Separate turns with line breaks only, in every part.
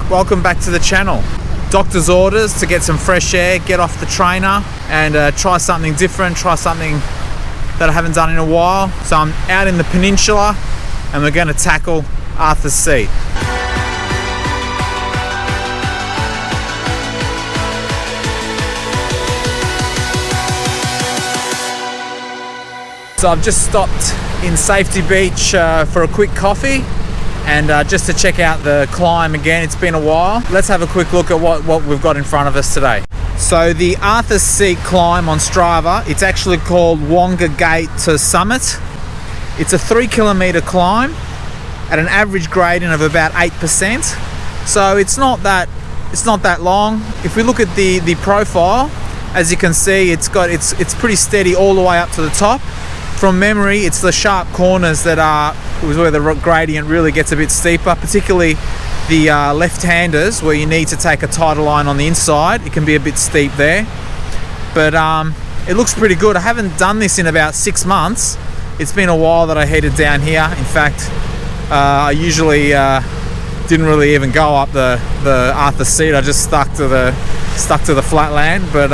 welcome back to the channel. Doctor's orders to get some fresh air, get off the trainer and try something different, try something that I haven't done in a while. So I'm out in the Peninsula and we're going to tackle Arthur's Seat. So I've just stopped in Safety Beach for a quick coffee and just to check out the climb again. It's been a while. Let's have a quick look at what we've got in front of us today. So the Arthur's Seat climb on Strava, it's actually called Wonga Gate to Summit. It's a 3 kilometer climb at an average gradient of about 8%. So it's not that long. If we look at the profile, as you can see, it's pretty steady all the way up to the top. From memory, it's the sharp corners that are where the gradient really gets a bit steeper, particularly the left-handers where you need to take a tighter line on the inside. It can be a bit steep there, but it looks pretty good. I haven't done this in about 6 months. It's been a while that I headed down here. In fact, I usually didn't really even go up the Arthur's Seat. I just stuck to the flatland, but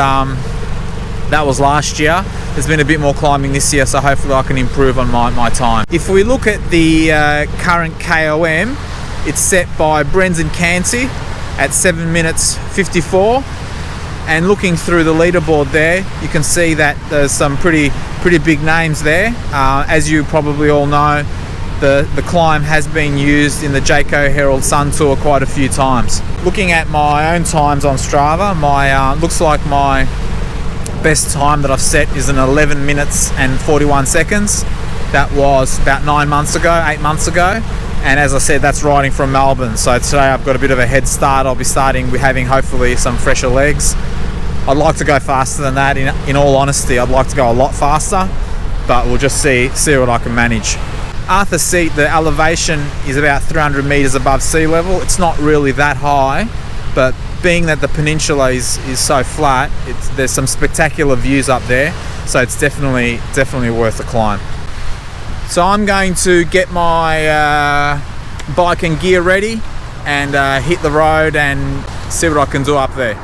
that was last year. There's been a bit more climbing this year, so hopefully I can improve on my time. If we look at the current KOM, it's set by Brendan Cansey at 7 minutes 54. And looking through the leaderboard there, you can see that there's some pretty big names there. As you probably all know, the climb has been used in the Jayco Herald Sun Tour quite a few times. Looking at my own times on Strava, looks like my best time that I've set is in 11 minutes and 41 seconds. That was about 8 months ago. And as I said, that's riding from Melbourne. So today I've got a bit of a head start. I'll be starting with having hopefully some fresher legs. I'd like to go faster than that. In all honesty, I'd like to go a lot faster, but we'll just see what I can manage. Arthur's Seat, the elevation is about 300 meters above sea level. It's not really that high, but being that the peninsula is so flat, there's some spectacular views up there, so it's definitely worth the climb. So I'm going to get my bike and gear ready and hit the road and see what I can do up there.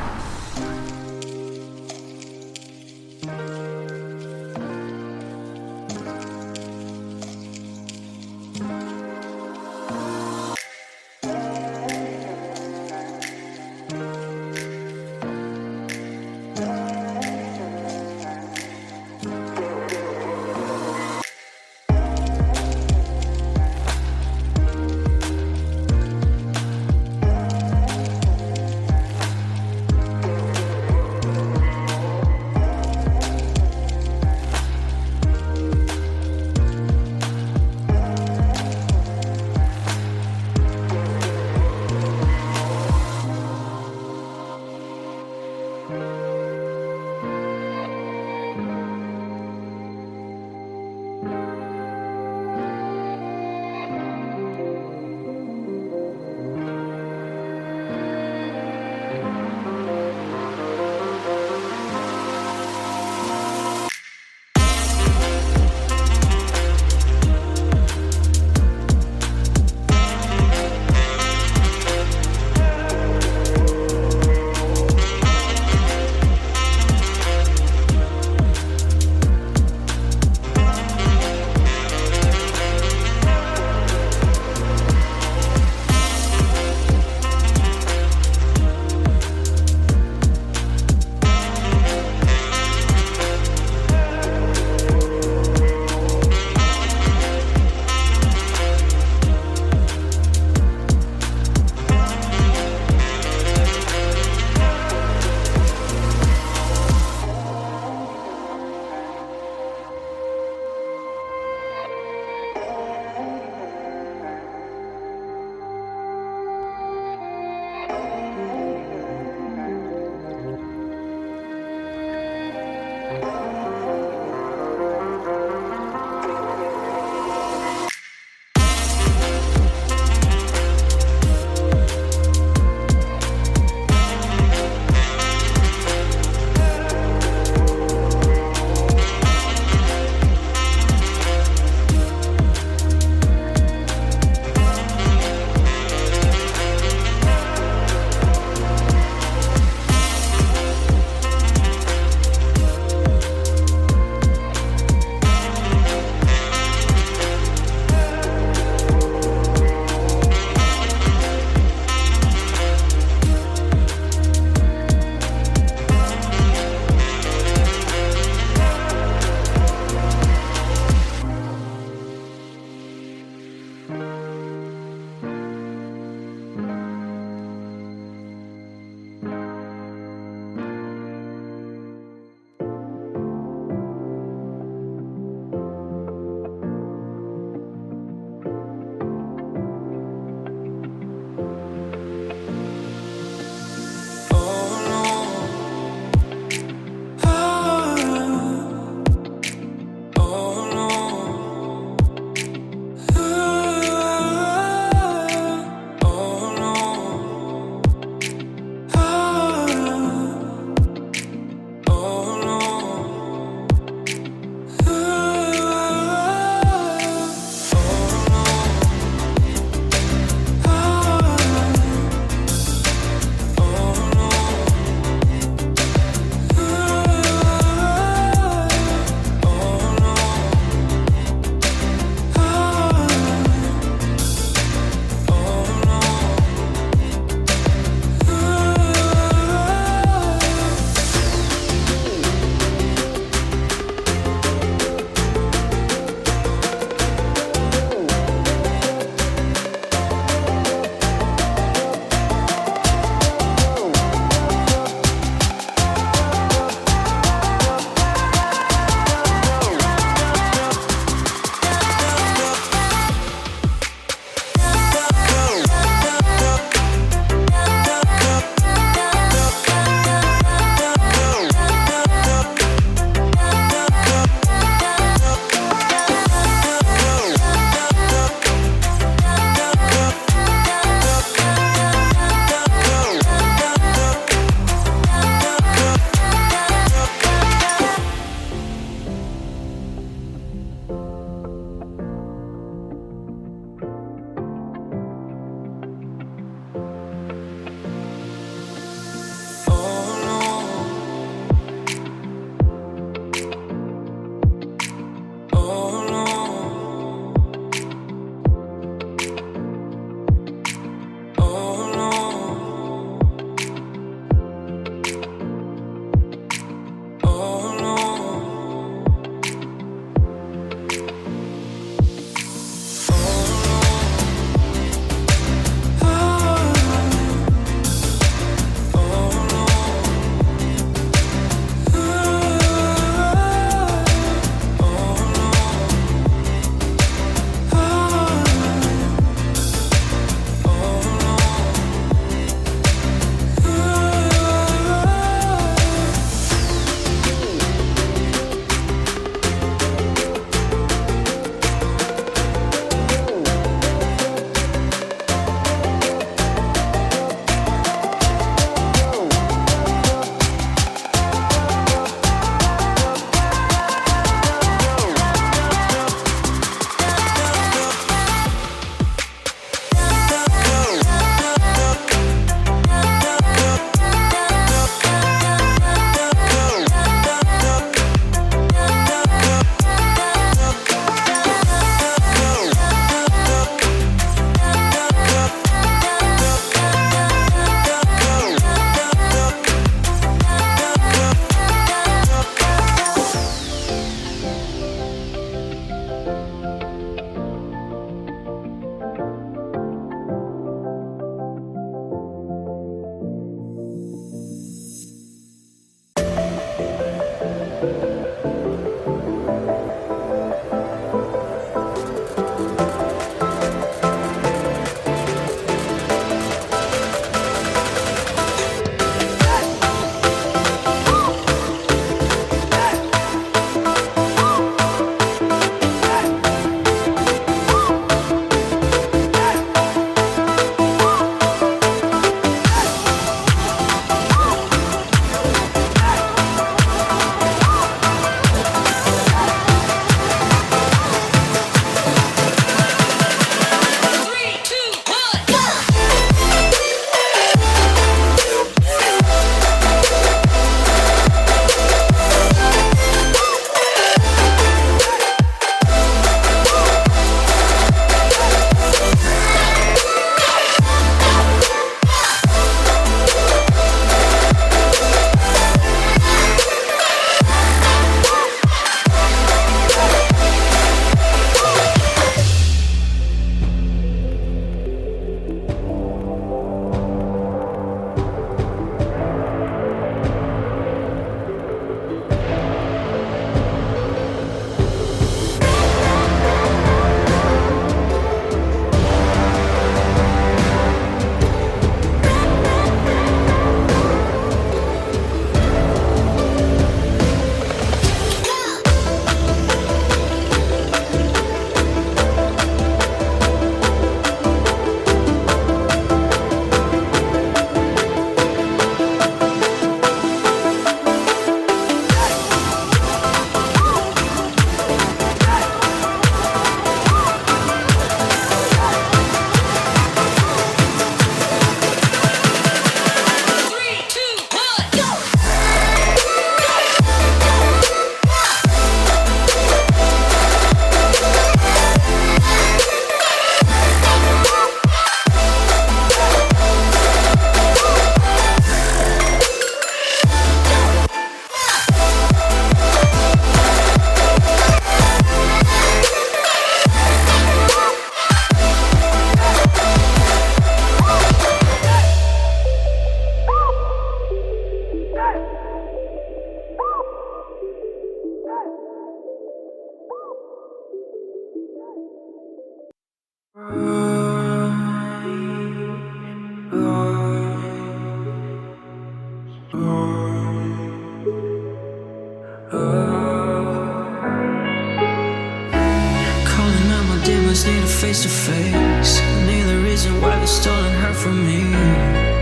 face to face. Knew the reason why they're stolen her from me.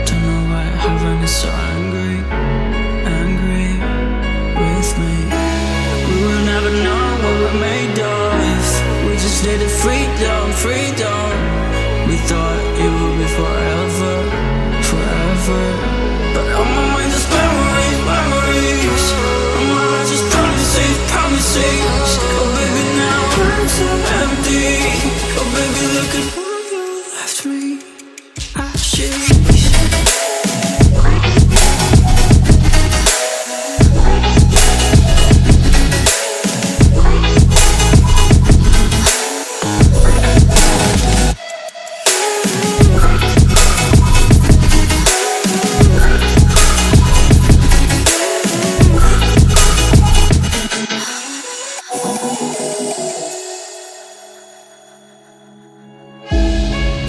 Don't know why heaven is so angry with me. We will never know what we're made of. We just needed freedom. We thought it would be forever. But on my mind just memories. On my heart just promises. Oh baby, now I'm so empty. Oh baby, look at where you left me.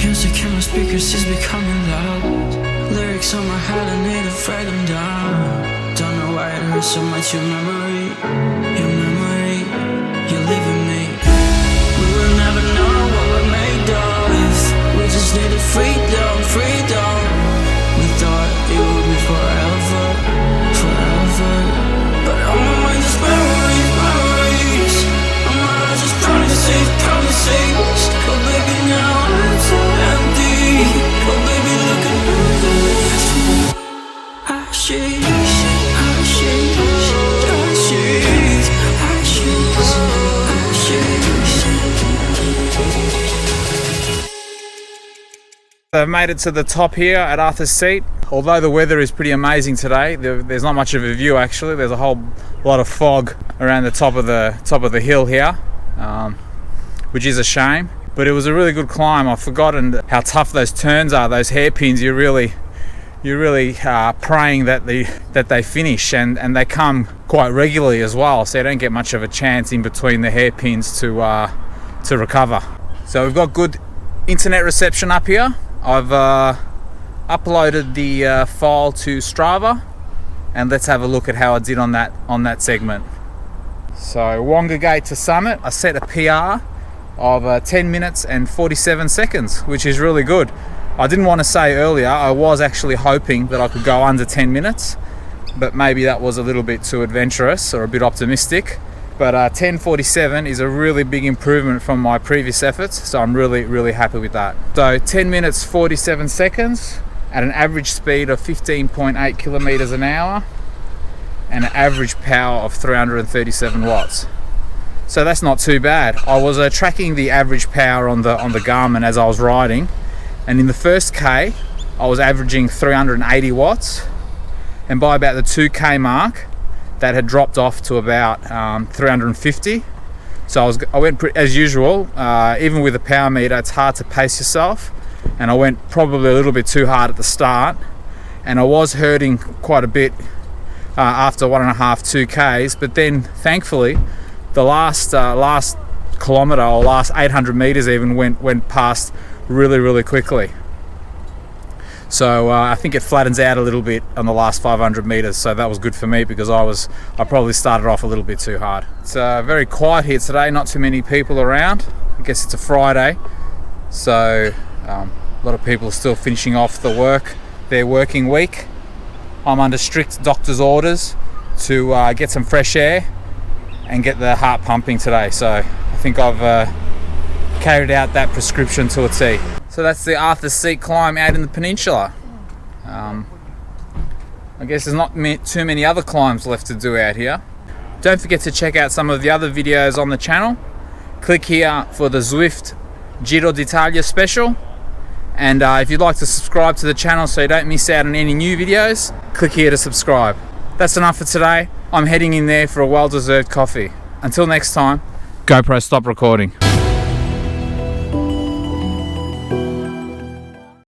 Music in my speakers is becoming loud. Lyrics on my head, I need to write them down. Don't know why it hurts so much, your memory, you're leaving me. We will never know what we're made of. We just needed freedom. We thought it would be forever. But on my mind just memories. On my heart just promises. Oh baby, now I'm so empty. Oh baby, look at me.
I've made it to the top here at Arthur's Seat. Although the weather is pretty amazing today, there's not much of a view actually. There's a whole lot of fog around the top of the hill here, which is a shame. But it was a really good climb. I've forgotten how tough those turns are, those hairpins. You're really praying that they finish, and they come quite regularly as well. So you don't get much of a chance in between the hairpins to recover. So we've got good internet reception up here. I've uploaded the file to Strava, and let's have a look at how I did on that segment. So Wonga Gate to summit, I set a PR of 10 minutes and 47 seconds, which is really good. I didn't want to say earlier, I was actually hoping that I could go under 10 minutes, but maybe that was a little bit too adventurous or a bit optimistic. But 10:47 is a really big improvement from my previous efforts, so I'm really happy with that. So 10 minutes 47 seconds at an average speed of 15.8 kilometers an hour and an average power of 337 watts. So that's not too bad. I was tracking the average power on the Garmin as I was riding, and in the first K I was averaging 380 watts, and by about the 2K mark that had dropped off to about 350. So I went as usual. Even with the power meter, it's hard to pace yourself, and I went probably a little bit too hard at the start, and I was hurting quite a bit after 1.5 2Ks. But then thankfully the last kilometer or last 800 meters even went past really quickly. So I think it flattens out a little bit on the last 500 meters, so that was good for me because I probably started off a little bit too hard. It's very quiet here today, not too many people around. I guess it's a Friday, so a lot of people are still finishing off their working week. I'm under strict doctor's orders to get some fresh air and get the heart pumping today, so I think I've carried out that prescription to a T. So that's the Arthur's Seat climb out in the Peninsula. I guess there's not too many other climbs left to do out here. Don't forget to check out some of the other videos on the channel. Click here for the Zwift Giro d'Italia special. And if you'd like to subscribe to the channel so you don't miss out on any new videos, click here to subscribe. That's enough for today. I'm heading in there for a well-deserved coffee. Until next time, GoPro stop recording.